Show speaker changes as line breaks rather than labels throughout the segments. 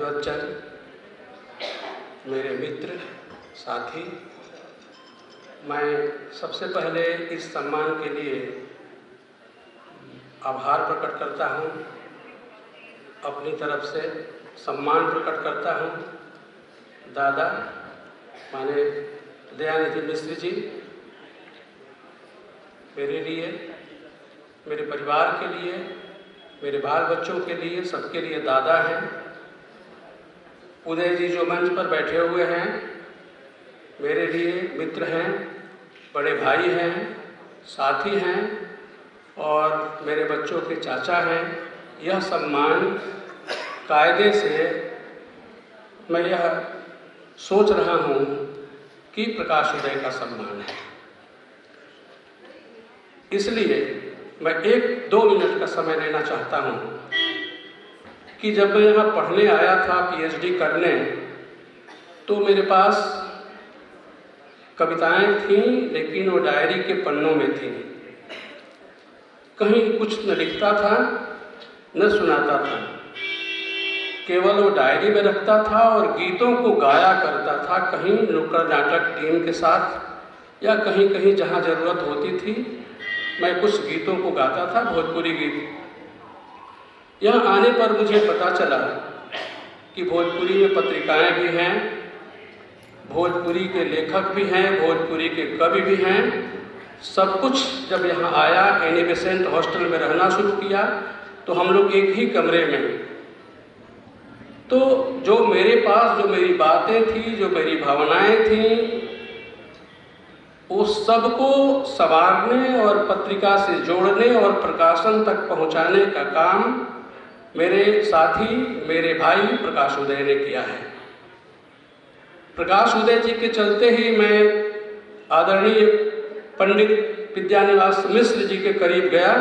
विद्वतजन, मेरे मित्र साथी, मैं सबसे पहले इस सम्मान के लिए आभार प्रकट करता हूँ, अपनी तरफ से सम्मान प्रकट करता हूँ दादा माने दयानिधि मिश्र जी मेरे लिए, मेरे परिवार के लिए, मेरे बाल बच्चों के लिए, सबके लिए दादा हैं। उदय जी जो मंच पर बैठे हुए हैं मेरे लिए मित्र हैं, बड़े भाई हैं, साथी हैं और मेरे बच्चों के चाचा हैं। यह सम्मान कायदे से मैं यह सोच रहा हूँ कि प्रकाश उदय का सम्मान है, इसलिए मैं 1-2 मिनट का समय लेना चाहता हूँ कि जब मैं यहाँ पढ़ने आया था पीएचडी करने, तो मेरे पास कविताएं थीं, लेकिन वो डायरी के पन्नों में थीं। कहीं कुछ न लिखता था न सुनाता था, केवल वो डायरी में रखता था और गीतों को गाया करता था, कहीं नुक्कड़ नाटक टीम के साथ या कहीं कहीं जहाँ ज़रूरत होती थी मैं कुछ गीतों को गाता था, भोजपुरी गीत। यहाँ आने पर मुझे पता चला कि भोजपुरी में पत्रिकाएं भी हैं, भोजपुरी के लेखक भी हैं, भोजपुरी के कवि भी हैं। सब कुछ जब यहाँ आया, एनी बेसेंट हॉस्टल में रहना शुरू किया तो हम लोग एक ही कमरे में, तो जो मेरे पास जो मेरी बातें थी, जो मेरी भावनाएं थीं, उस सबको संवारने और पत्रिका से जोड़ने और प्रकाशन तक पहुंचाने का काम मेरे साथी, मेरे भाई प्रकाश उदय ने किया है। प्रकाश उदय जी के चलते ही मैं आदरणीय पंडित विद्यानिवास मिश्र जी के करीब गया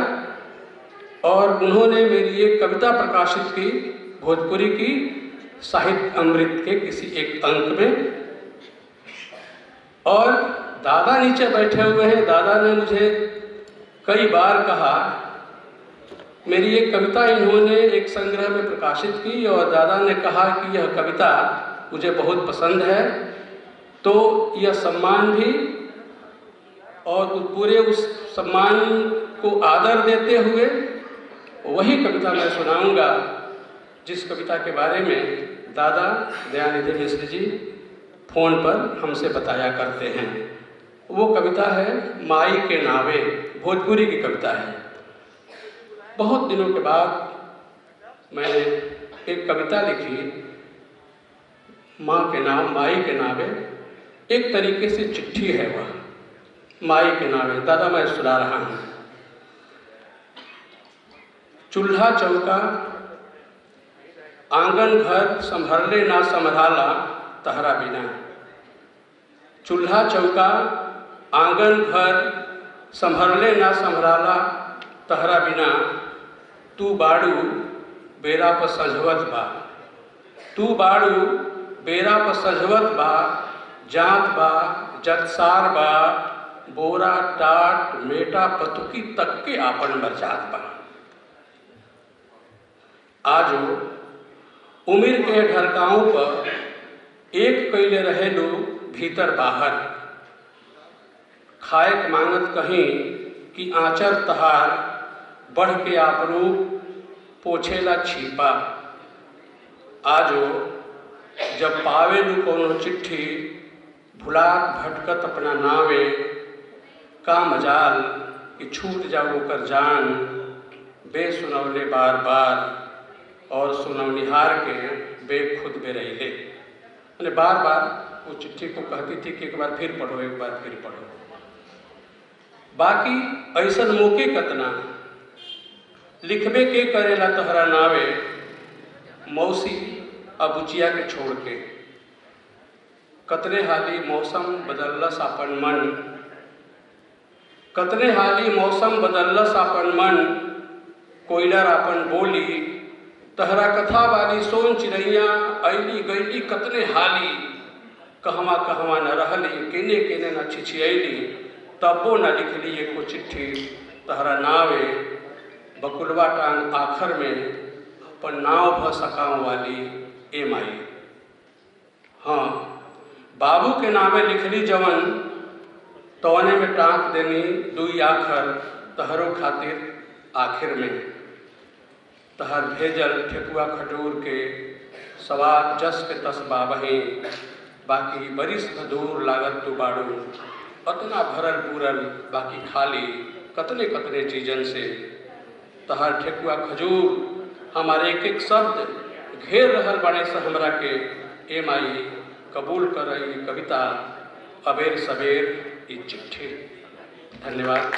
और उन्होंने मेरी एक कविता प्रकाशित की भोजपुरी की, साहित्य अमृत के किसी एक अंक में। और दादा नीचे बैठे हुए हैं, दादा ने मुझे कई बार कहा, मेरी एक कविता इन्होंने एक संग्रह में प्रकाशित की और दादा ने कहा कि यह कविता मुझे बहुत पसंद है, तो यह सम्मान भी और पूरे उस सम्मान को आदर देते हुए वही कविता मैं सुनाऊंगा जिस कविता के बारे में दादा दयानिधि मिश्र जी फोन पर हमसे बताया करते हैं। वो कविता है माई के नावे, भोजपुरी की कविता है। बहुत दिनों के बाद मैंने एक कविता लिखी, माँ के नाम, माई के नावे। एक तरीके से चिट्ठी है वह, माई के नावे। दादा मैं सुना रहा हूँ। चूल्हा चौका आंगन घर संभरले ना संभराला तहरा बिना। चूल्हा चौका आंगन घर संभरले ना संभराला तहरा बिना। तू बाड़ू बेरा पर सजवत बा, तू बाड़ू बेरा पर सजवत बा। जात बा जतसार बा, बोरा टाट मेटा पतुकी तक के आपन बरजात बा। आजो उम्र के ढरकाओं पर एक कैले रहे लो भीतर बाहर। खाए मांगत कहीं कि आंचर तहार, बढ़ के आपरूप पोछेला छिपा। आजो जब पावे लू कोनो चिट्ठी, भुलात भटकत अपना नावे। का मजाल कि छूट जाओ कर जान, बेसुनौले बार बार और सुनौनिहार के बेखुद बेरैले। मैंने बार बार वो चिट्ठी को कहती थी कि एक बार फिर पढ़ो, एक बार फिर पढ़ो। बाकी ऐसा मौके कतना लिखबे के करेला तोहरा नावे। मौसी अबुचिया के छोड़ के कतने हाली मौसम बदलस आपन मन। कतने हाली मौसम बदलस आपन मन, कोयलर आपन बोली। तहरा कथा वाली सोन चिड़ैया ऐली गैली कतने हाली। कहवा कहवा न रहली, केने केने न छिछियैली। तबो न लिखली एको चिट्ठी तहरा नावे। बकुलवा टांग आखर में अपन नाव भ सकाओ वाली, ए माई। हाँ, बाबू के नामे लिखली जवन तौने में टाँक देनी दुई आखर तहरो खातिर आखिर में। तहर भेजल ठेकुआ खटूर के सवार जस के तस बाबही, बाकी बरिस दूर लागत तू बाड़ू, अतना भरल पूरल बाकी खाली कतने कतने चीजन से। तहर ठेकुआ खजूर हमारे एक एक शब्द घेर रहल बने से हमरा के। ए माई कबूल करई कविता अबेर सबेर ई चिट्ठी। धन्यवाद।